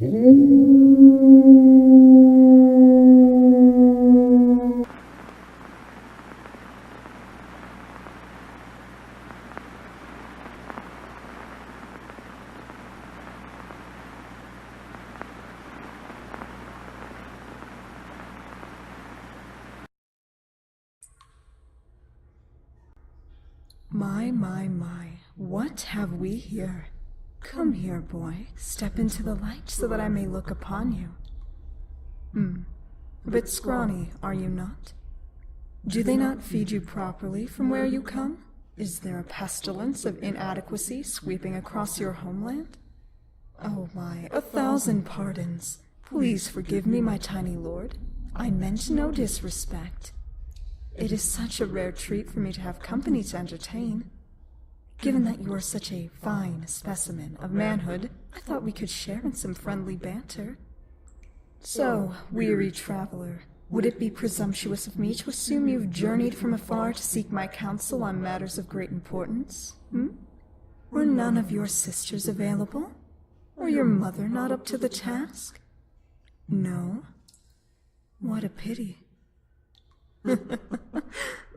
My, what have we here? Come here, boy. Step into the light so that I may look upon you. A bit scrawny, are you not? Do they not feed you properly from where you come? Is there a pestilence of inadequacy sweeping across your homeland? Oh my, 1,000 pardons. Please forgive me, my tiny lord. I meant no disrespect. It is such a rare treat for me to have company to entertain. Given that you are such a fine specimen of manhood, I thought we could share in some friendly banter. So, weary traveler, would it be presumptuous of me to assume you've journeyed from afar to seek my counsel on matters of great importance? Were none of your sisters available? Or your mother not up to the task? No? What a pity.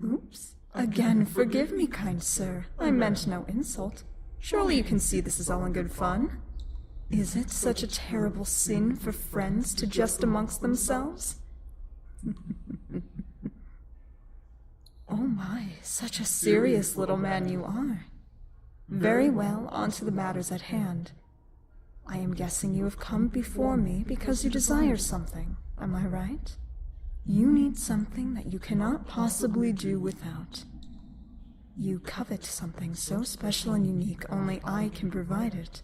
Oops. Again, forgive me, kind sir. I meant no insult. Surely you can see this is all in good fun. Is it such a terrible sin for friends to jest amongst themselves? Oh my, such a serious little man you are. Very well, on to the matters at hand. I am guessing you have come before me because you desire something, am I right? You need something that you cannot possibly do without. You covet something so special and unique only I can provide it.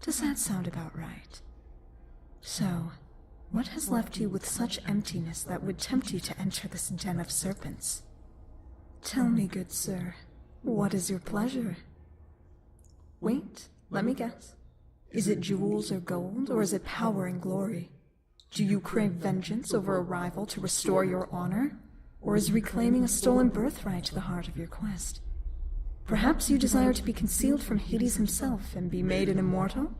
Does that sound about right? So, what has left you with such emptiness that would tempt you to enter this den of serpents? Tell me, good sir, what is your pleasure? Wait, let me guess. Is it jewels or gold, or is it power and glory? Do you crave vengeance over a rival to restore your honor? Or is reclaiming a stolen birthright to the heart of your quest? Perhaps you desire to be concealed from Hades himself and be made an immortal?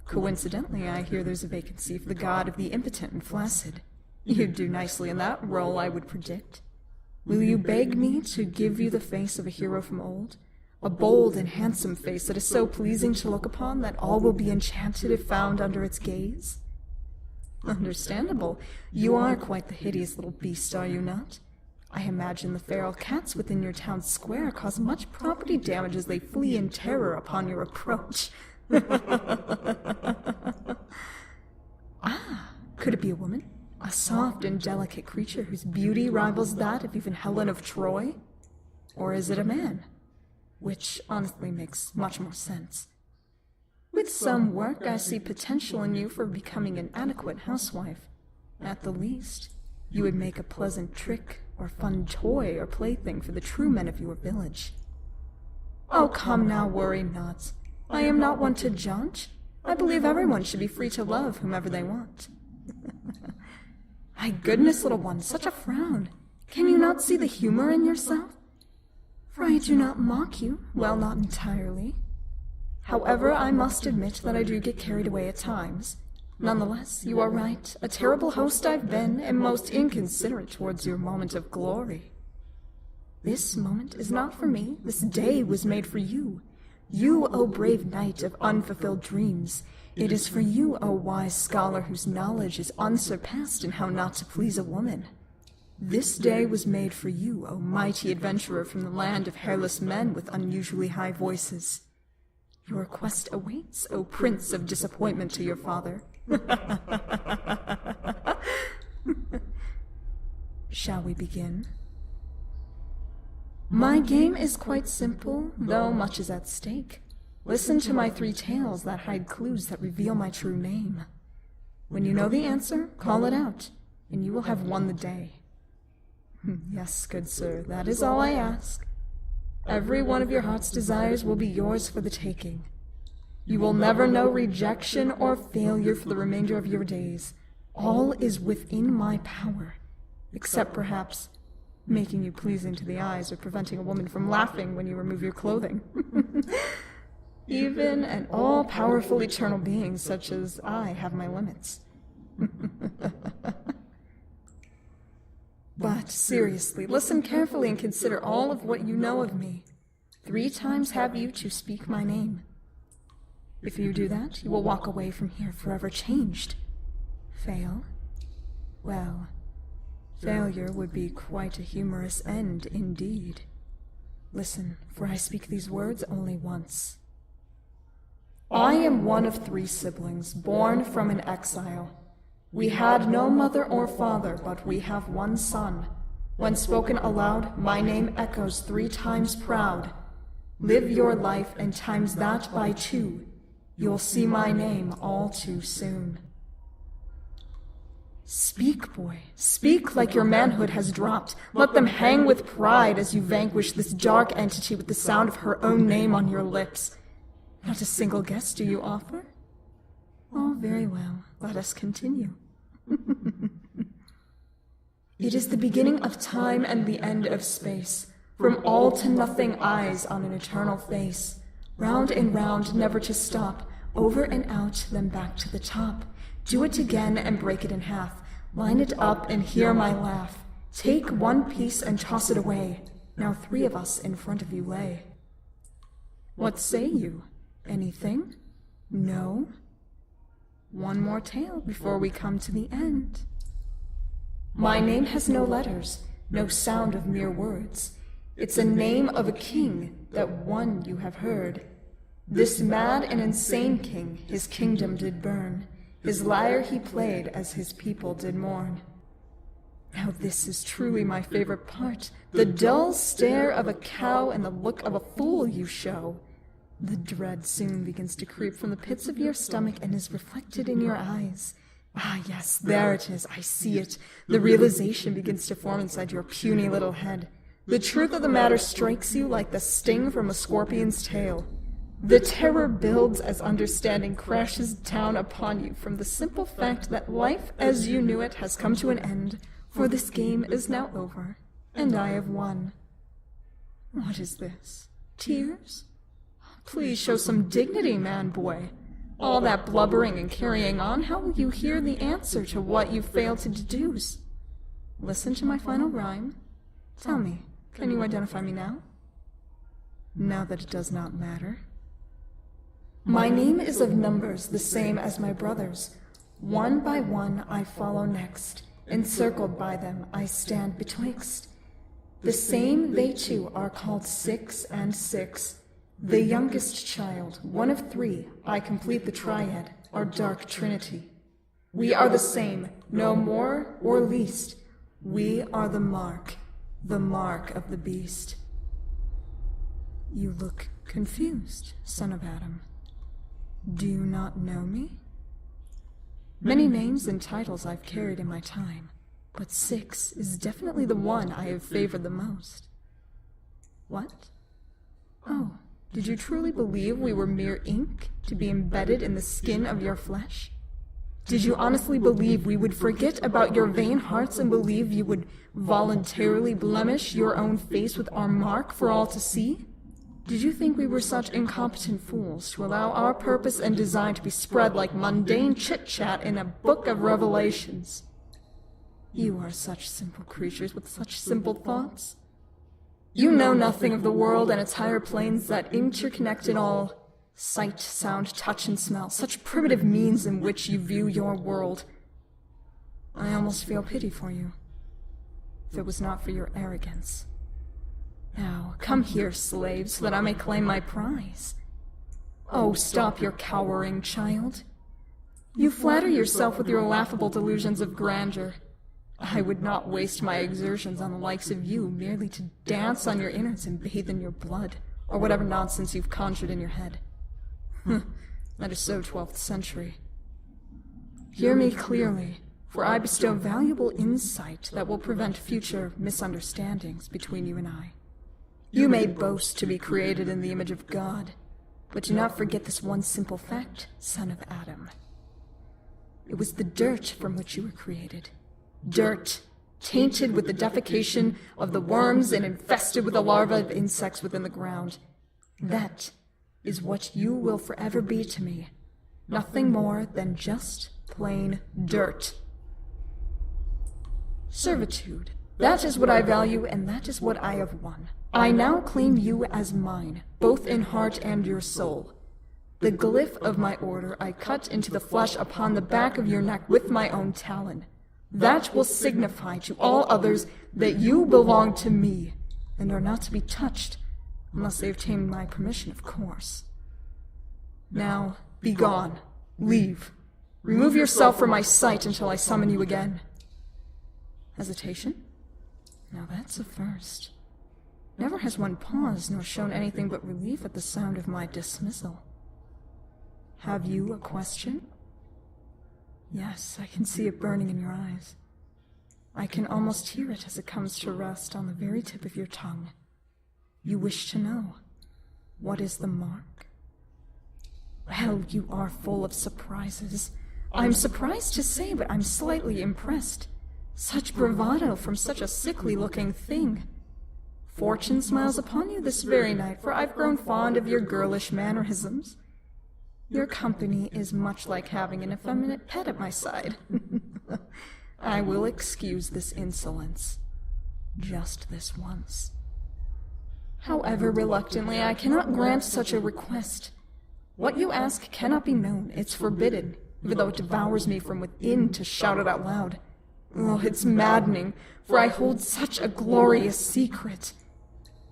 Coincidentally, I hear there's a vacancy for the god of the impotent and flaccid. You'd do nicely in that role, I would predict. Will you beg me to give you the face of a hero from old? A bold and handsome face that is so pleasing to look upon that all will be enchanted if found under its gaze? Understandable. You are quite the hideous little beast, are you not? I imagine the feral cats within your town square cause much property damage as they flee in terror upon your approach. Ah, could it be a woman? A soft and delicate creature whose beauty rivals that of even Helen of Troy? Or is it a man? Which honestly makes much more sense. With some work, I see potential in you for becoming an adequate housewife. At the least, you would make a pleasant trick or fun toy or plaything for the true men of your village. Oh, come now, worry not. I am not one to judge. I believe everyone should be free to love whomever they want. My goodness, little one, such a frown. Can you not see the humor in yourself? For I do not mock you, well, not entirely. However, I must admit that I do get carried away at times. Nonetheless, you are right. A terrible host I've been, and most inconsiderate towards your moment of glory. This moment is not for me. This day was made for you. You, O brave knight of unfulfilled dreams. It is for you, O wise scholar whose knowledge is unsurpassed in how not to please a woman. This day was made for you, O mighty adventurer from the land of hairless men with unusually high voices. Your quest awaits, O prince of disappointment to your father. Shall we begin? My game is quite simple, though much is at stake. Listen to my 3 tales that hide clues that reveal my true name. When you know the answer, call it out, and you will have won the day. Yes, good sir, that is all I ask. Every one of your heart's desires will be yours for the taking. You will never know rejection or failure for the remainder of your days. All is within my power, except perhaps making you pleasing to the eyes or preventing a woman from laughing when you remove your clothing. Even an all-powerful eternal being such as I have my limits. But seriously, listen carefully and consider all of what you know of me. 3 times have you to speak my name. If you do that, you will walk away from here forever changed. Fail? Well, failure would be quite a humorous end indeed. Listen, for I speak these words only once. I am one of 3 siblings, born from an exile. We had no mother or father, but we have one son. When spoken aloud, my name echoes 3 times proud. Live your life and times that by 2. You'll see my name all too soon. Speak, boy, speak like your manhood has dropped. Let them hang with pride as you vanquish this dark entity with the sound of her own name on your lips. Not a single guess do you offer? Oh, very well, let us continue. It is the beginning of time and the end of space, from all to nothing eyes on an eternal face. Round and round, never to stop, over and out, then back to the top. Do it again and break it in half. Line it up and hear my laugh. Take one piece and toss it away. Now 3 of us in front of you lay. What say you? Anything? No? One more tale before we come to the end. My name has no letters, no sound of mere words. It's a name of a king, that one you have heard. This mad and insane king his kingdom did burn. His lyre he played as his people did mourn. Now this is truly my favorite part, the dull stare of a cow and the look of a fool you show. The dread soon begins to creep from the pits of your stomach and is reflected in your eyes. Ah, yes, there it is, I see it. The realization begins to form inside your puny little head. The truth of the matter strikes you like the sting from a scorpion's tail. The terror builds as understanding crashes down upon you from the simple fact that life as you knew it has come to an end, for this game is now over, and I have won. What is this? Tears? Please show some dignity, man-boy. All that blubbering and carrying on, how will you hear the answer to what you failed to deduce? Listen to my final rhyme. Tell me, can you identify me now? Now that it does not matter. My name is of numbers the same as my brothers. One by one I follow next. Encircled by them I stand betwixt. The same they too are called 6 and 6. The youngest child, one of 3, I complete the triad, our dark trinity. We are the same, no more or least. We are the mark of the beast. You look confused, son of Adam. Do you not know me? Many names and titles I've carried in my time, but 6 is definitely the one I have favored the most. What? Oh, did you truly believe we were mere ink to be embedded in the skin of your flesh? Did you honestly believe we would forget about your vain hearts and believe you would voluntarily blemish your own face with our mark for all to see? Did you think we were such incompetent fools to allow our purpose and design to be spread like mundane chit-chat in a book of revelations? You are such simple creatures with such simple thoughts. You know nothing of the world and its higher planes that interconnect in all sight, sound, touch, and smell, such primitive means in which you view your world. I almost feel pity for you, if it was not for your arrogance. Now, come here, slave, so that I may claim my prize. Oh, stop your cowering, child. You flatter yourself with your laughable delusions of grandeur. I would not waste my exertions on the likes of you merely to dance on your innards and bathe in your blood, or whatever nonsense you've conjured in your head. That is so 12th century. Hear me clearly, for I bestow valuable insight that will prevent future misunderstandings between you and I. You may boast to be created in the image of God, but do not forget this one simple fact, son of Adam. It was the dirt from which you were created. Dirt, tainted with the defecation of the worms and infested with the larvae of insects within the ground. That is what you will forever be to me. Nothing more than just plain dirt. Servitude. That is what I value, and that is what I have won. I now claim you as mine, both in heart and your soul. The glyph of my order I cut into the flesh upon the back of your neck with my own talon. That will signify to all others that you belong to me, and are not to be touched, unless they obtain my permission, of course. Now, be gone. Leave. Remove yourself from my sight until I summon you again. Hesitation? Now that's a first. Never has one paused nor shown anything but relief at the sound of my dismissal. Have you a question? Yes, I can see it burning in your eyes. I can almost hear it as it comes to rest on the very tip of your tongue. You wish to know, what is the mark? Well, you are full of surprises. I'm surprised to say, but I'm slightly impressed. Such bravado from such a sickly-looking thing. Fortune smiles upon you this very night, for I've grown fond of your girlish mannerisms. Your company is much like having an effeminate pet at my side. I will excuse this insolence. Just this once. However, reluctantly, I cannot grant such a request. What you ask cannot be known. It's forbidden, even though it devours me from within to shout it out loud. Oh, it's maddening, for I hold such a glorious secret.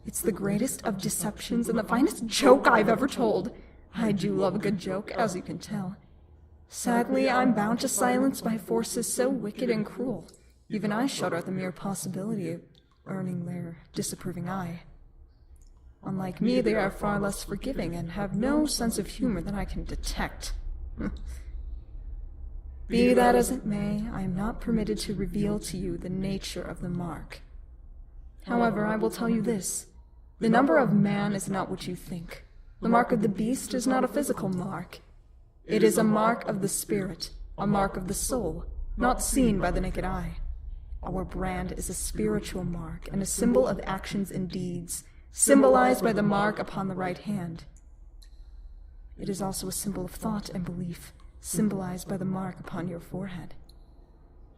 It's the greatest of deceptions and the finest joke I've ever told. I do love a good joke, as you can tell. Sadly, I'm bound to silence by forces so wicked and cruel. Even I shudder at the mere possibility of earning their disapproving eye. Unlike me, they are far less forgiving and have no sense of humor that I can detect. Be that as it may, I am not permitted to reveal to you the nature of the mark. However, I will tell you this. The number of man is not what you think. The mark of the beast is not a physical mark. It is a mark of the spirit, a mark of the soul, not seen by the naked eye. Our brand is a spiritual mark and a symbol of actions and deeds, symbolized by the mark upon the right hand. It is also a symbol of thought and belief, symbolized by the mark upon your forehead.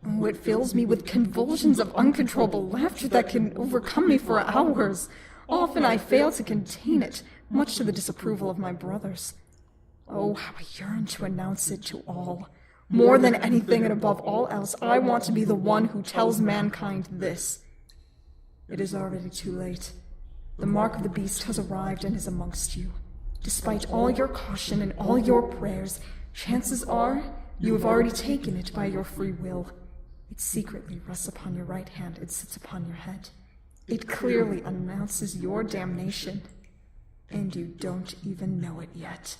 Oh, it fills me with convulsions of uncontrollable laughter that can overcome me for hours. Often I fail to contain it, much to the disapproval of my brothers. Oh, how I yearn to announce it to all. More than anything and above all else, I want to be the one who tells mankind this. It is already too late. The mark of the beast has arrived and is amongst you. Despite all your caution and all your prayers, chances are you have already taken it by your free will. It secretly rests upon your right hand and sits upon your head. It clearly announces your damnation, and you don't even know it yet.